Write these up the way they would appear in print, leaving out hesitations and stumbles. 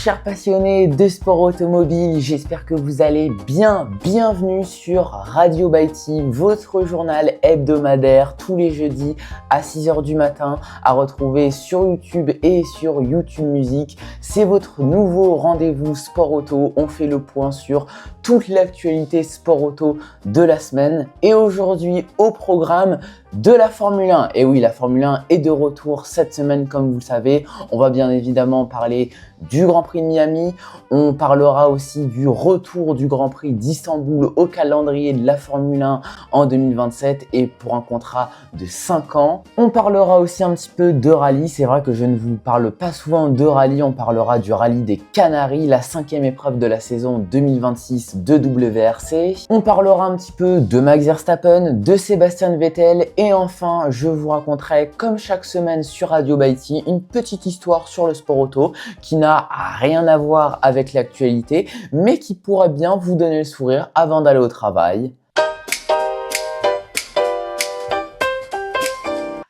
chers passionnés de sport automobile, j'espère que vous allez bien. Bienvenue sur Radio Baïti, votre journal hebdomadaire tous les jeudis à 6h du matin à retrouver sur YouTube et sur YouTube Music. C'est votre nouveau rendez-vous sport auto. On fait le point sur toute l'actualité sport auto de la semaine. Et aujourd'hui, au programme de la Formule 1. Et oui, la Formule 1 est de retour cette semaine, comme vous le savez. On va bien évidemment parler du Grand Prix de Miami. On parlera aussi du retour du Grand Prix d'Istanbul au calendrier de la Formule 1 en 2027 et pour un contrat de 5 ans. On parlera aussi un petit peu de rallye. C'est vrai que je ne vous parle pas souvent de rallye. On parlera du rallye des Canaries, la 5e épreuve de la saison 2026 de WRC. On parlera un petit peu de Max Verstappen, de Sébastien Vettel et enfin, je vous raconterai comme chaque semaine sur Radio Baïti une petite histoire sur le sport auto qui n'a rien à voir avec l'actualité mais qui pourrait bien vous donner le sourire avant d'aller au travail.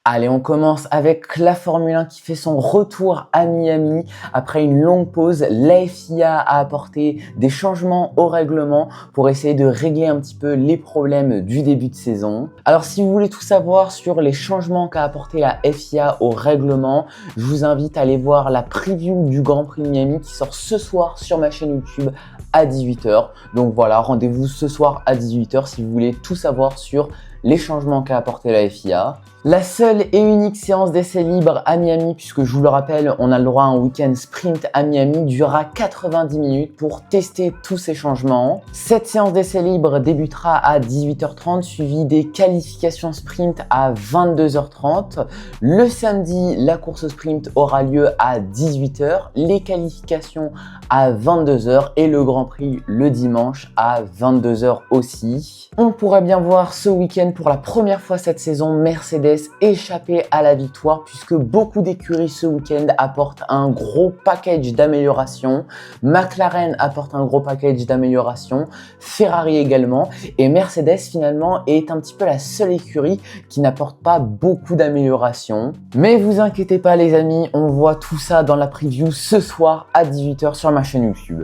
Allez, on commence avec la Formule 1 qui fait son retour à Miami. Après une longue pause, la FIA a apporté des changements au règlement pour essayer de régler un petit peu les problèmes du début de saison. Alors, si vous voulez tout savoir sur les changements qu'a apporté la FIA au règlement, je vous invite à aller voir la preview du Grand Prix de Miami qui sort ce soir sur ma chaîne YouTube à 18h. Donc voilà, rendez-vous ce soir à 18h si vous voulez tout savoir sur les changements qu'a apporté la FIA. La seule et unique séance d'essai libre à Miami, puisque je vous le rappelle, on a le droit à un week-end sprint à Miami, durera 90 minutes pour tester tous ces changements. Cette séance d'essai libre débutera à 18h30, suivie des qualifications sprint à 22h30. Le samedi, la course sprint aura lieu à 18h, les qualifications à 22h et le Grand Prix le dimanche à 22h aussi. On pourrait bien voir ce week-end pour la première fois cette saison Mercedes échapper à la victoire puisque beaucoup d'écuries ce week-end apportent un gros package d'amélioration. McLaren apporte un gros package d'amélioration, Ferrari également et Mercedes finalement est un petit peu la seule écurie qui n'apporte pas beaucoup d'amélioration. Mais vous inquiétez pas les amis, on voit tout ça dans la preview ce soir à 18h sur ma chaîne YouTube.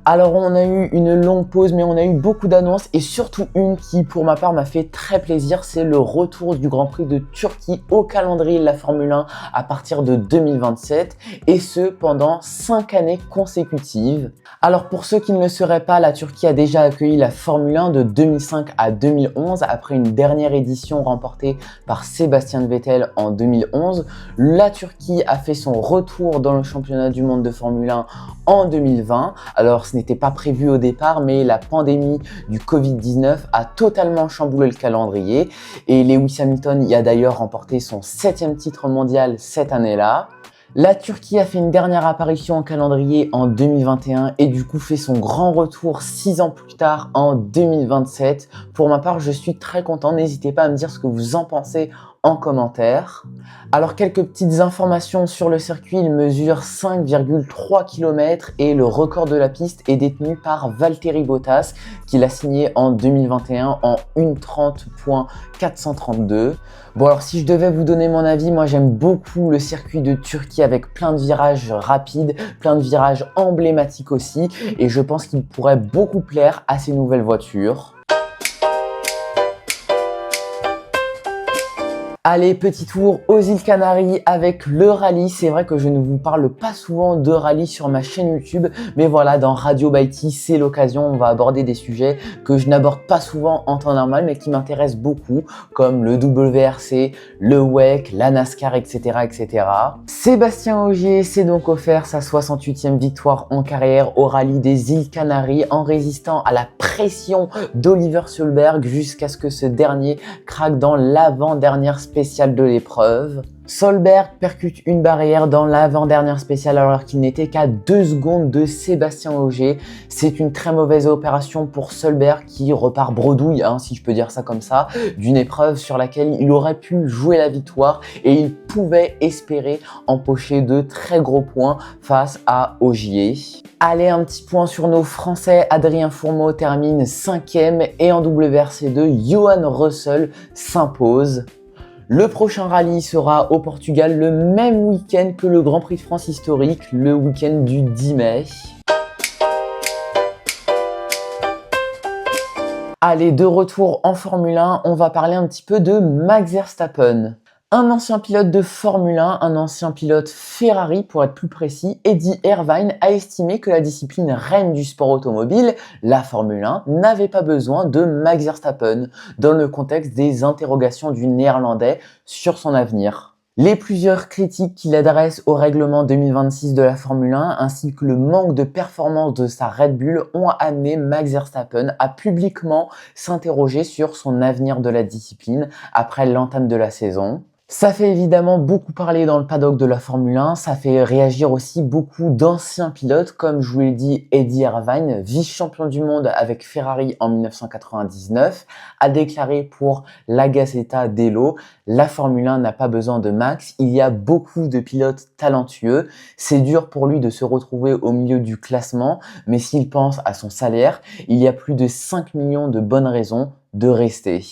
Alors on a eu une longue pause mais on a eu beaucoup d'annonces et surtout une qui pour ma part m'a fait très plaisir, c'est le retour du Grand Prix de Turquie au calendrier de la Formule 1 à partir de 2027 et ce pendant 5 années consécutives. Alors pour ceux qui ne le sauraient pas, la Turquie a déjà accueilli la Formule 1 de 2005 à 2011 après une dernière édition remportée par Sébastien Vettel en 2011. La Turquie a fait son retour dans le championnat du monde de Formule 1 en 2020. Alors ce n'était pas prévu au départ, mais la pandémie du Covid-19 a totalement chamboulé le calendrier et Lewis Hamilton y a d'ailleurs remporté son 7e titre mondial cette année-là. La Turquie a fait une dernière apparition au calendrier en 2021 et du coup fait son grand retour 6 ans plus tard en 2027. Pour ma part, je suis très content. N'hésitez pas à me dire ce que vous en pensez en commentaire. Alors quelques petites informations sur le circuit, il mesure 5,3 km et le record de la piste est détenu par Valtteri Bottas qui l'a signé en 2021 en 1:30.432. Bon alors si je devais vous donner mon avis, moi j'aime beaucoup le circuit de Turquie avec plein de virages rapides, plein de virages emblématiques aussi et je pense qu'il pourrait beaucoup plaire à ces nouvelles voitures. Allez, petit tour aux îles Canaries avec le rallye. C'est vrai que je ne vous parle pas souvent de rallye sur ma chaîne YouTube, mais voilà, dans Radio Baïti, c'est l'occasion. On va aborder des sujets que je n'aborde pas souvent en temps normal, mais qui m'intéressent beaucoup, comme le WRC, le WEC, la NASCAR, etc., etc. Sébastien Ogier s'est donc offert sa 68e victoire en carrière au rallye des îles Canaries en résistant à la pression d'Oliver Solberg jusqu'à ce que ce dernier craque dans l'avant-dernière spéciale de l'épreuve. Solberg percute une barrière dans l'avant-dernière spéciale alors qu'il n'était qu'à 2 secondes de Sébastien Ogier. C'est une très mauvaise opération pour Solberg qui repart bredouille, si je peux dire ça comme ça, d'une épreuve sur laquelle il aurait pu jouer la victoire et il pouvait espérer empocher de très gros points face à Ogier. Allez, un petit point sur nos Français. Adrien Fourmeau termine 5e et en WRC2, Johan Russell s'impose. Le prochain rallye sera au Portugal le même week-end que le Grand Prix de France historique, le week-end du 10 mai. Allez, de retour en Formule 1, on va parler un petit peu de Max Verstappen. Un ancien pilote de Formule 1, un ancien pilote Ferrari pour être plus précis, Eddie Irvine a estimé que la discipline reine du sport automobile, la Formule 1, n'avait pas besoin de Max Verstappen dans le contexte des interrogations du Néerlandais sur son avenir. Les plusieurs critiques qu'il adresse au règlement 2026 de la Formule 1 ainsi que le manque de performance de sa Red Bull ont amené Max Verstappen à publiquement s'interroger sur son avenir de la discipline après l'entame de la saison. Ça fait évidemment beaucoup parler dans le paddock de la Formule 1, ça fait réagir aussi beaucoup d'anciens pilotes, comme je vous l'ai dit, Eddie Irvine, vice-champion du monde avec Ferrari en 1999, a déclaré pour la Gazzetta dello: la Formule 1 n'a pas besoin de Max, il y a beaucoup de pilotes talentueux, c'est dur pour lui de se retrouver au milieu du classement, mais s'il pense à son salaire, il y a plus de 5 millions de bonnes raisons de rester.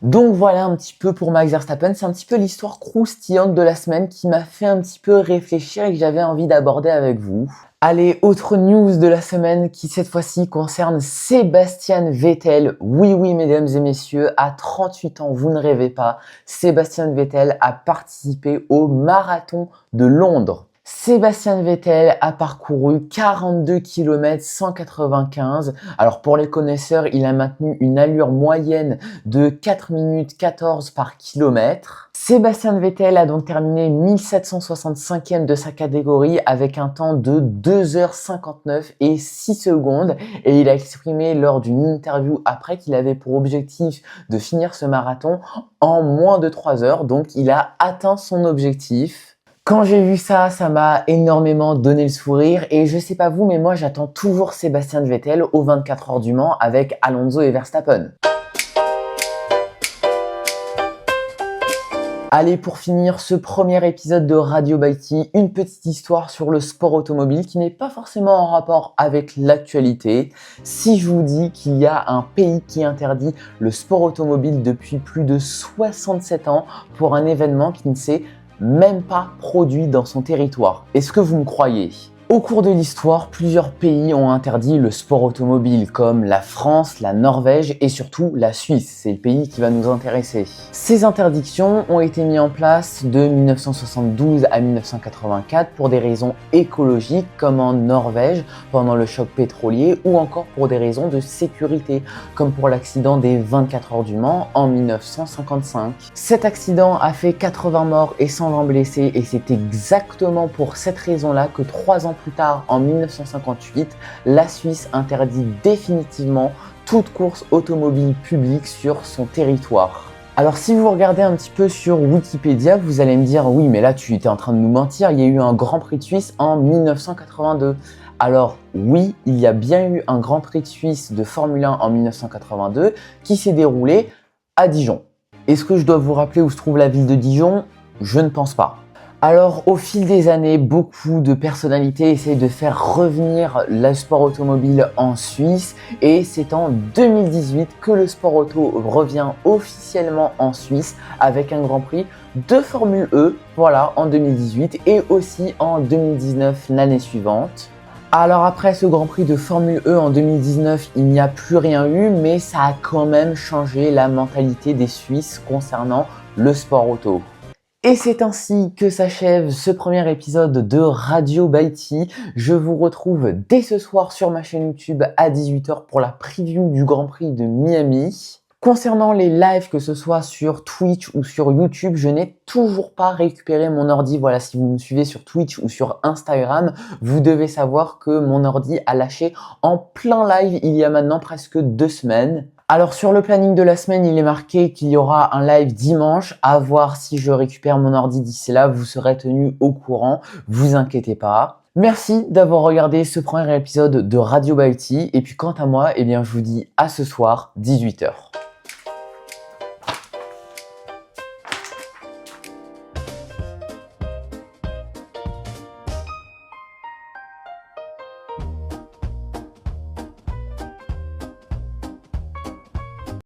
Donc voilà un petit peu pour Max Verstappen, c'est un petit peu l'histoire croustillante de la semaine qui m'a fait un petit peu réfléchir et que j'avais envie d'aborder avec vous. Allez, autre news de la semaine qui cette fois-ci concerne Sebastian Vettel. Oui, mesdames et messieurs, à 38 ans, vous ne rêvez pas, Sebastian Vettel a participé au marathon de Londres. Sébastien Vettel a parcouru 42 km 195. Alors pour les connaisseurs, il a maintenu une allure moyenne de 4 minutes 14 par kilomètre. Sébastien Vettel a donc terminé 1765e de sa catégorie avec un temps de 2h59 et 6 secondes. Et il a exprimé lors d'une interview après qu'il avait pour objectif de finir ce marathon en moins de 3 heures. Donc il a atteint son objectif. Quand j'ai vu ça, ça m'a énormément donné le sourire et je sais pas vous, mais moi j'attends toujours Sébastien Vettel aux 24 heures du Mans avec Alonso et Verstappen. Allez, pour finir ce premier épisode de Radio Baiti, une petite histoire sur le sport automobile qui n'est pas forcément en rapport avec l'actualité. Si je vous dis qu'il y a un pays qui interdit le sport automobile depuis plus de 67 ans pour un événement qui ne s'est même pas produit dans son territoire. Est-ce que vous me croyez ? Au cours de l'histoire, plusieurs pays ont interdit le sport automobile, comme la France, la Norvège et surtout la Suisse. C'est le pays qui va nous intéresser. Ces interdictions ont été mises en place de 1972 à 1984 pour des raisons écologiques, comme en Norvège pendant le choc pétrolier, ou encore pour des raisons de sécurité, comme pour l'accident des 24 heures du Mans en 1955. Cet accident a fait 80 morts et 120 blessés, et c'est exactement pour cette raison-là que 3 ans plus tard, en 1958, la Suisse interdit définitivement toute course automobile publique sur son territoire. Alors si vous regardez un petit peu sur Wikipédia, vous allez me dire « Oui, mais là tu étais en train de nous mentir, il y a eu un Grand Prix de Suisse en 1982 ». Alors oui, il y a bien eu un Grand Prix de Suisse de Formule 1 en 1982 qui s'est déroulé à Dijon. Est-ce que je dois vous rappeler où se trouve la ville de Dijon ? Je ne pense pas. Alors, au fil des années, beaucoup de personnalités essayent de faire revenir le sport automobile en Suisse et c'est en 2018 que le sport auto revient officiellement en Suisse avec un Grand Prix de Formule E, voilà, en 2018 et aussi en 2019 l'année suivante. Alors après ce Grand Prix de Formule E en 2019, il n'y a plus rien eu, mais ça a quand même changé la mentalité des Suisses concernant le sport auto. Et c'est ainsi que s'achève ce premier épisode de Radio Baiti. Je vous retrouve dès ce soir sur ma chaîne YouTube à 18 h pour la preview du Grand Prix de Miami. Concernant les lives, que ce soit sur Twitch ou sur YouTube, je n'ai toujours pas récupéré mon ordi. Voilà, si vous me suivez sur Twitch ou sur Instagram, vous devez savoir que mon ordi a lâché en plein live il y a maintenant presque 2 semaines. Alors sur le planning de la semaine, il est marqué qu'il y aura un live dimanche. À voir si je récupère mon ordi d'ici là, vous serez tenu au courant, vous inquiétez pas. Merci d'avoir regardé ce premier épisode de Radio Baiti. Et puis quant à moi, eh bien je vous dis à ce soir, 18 h.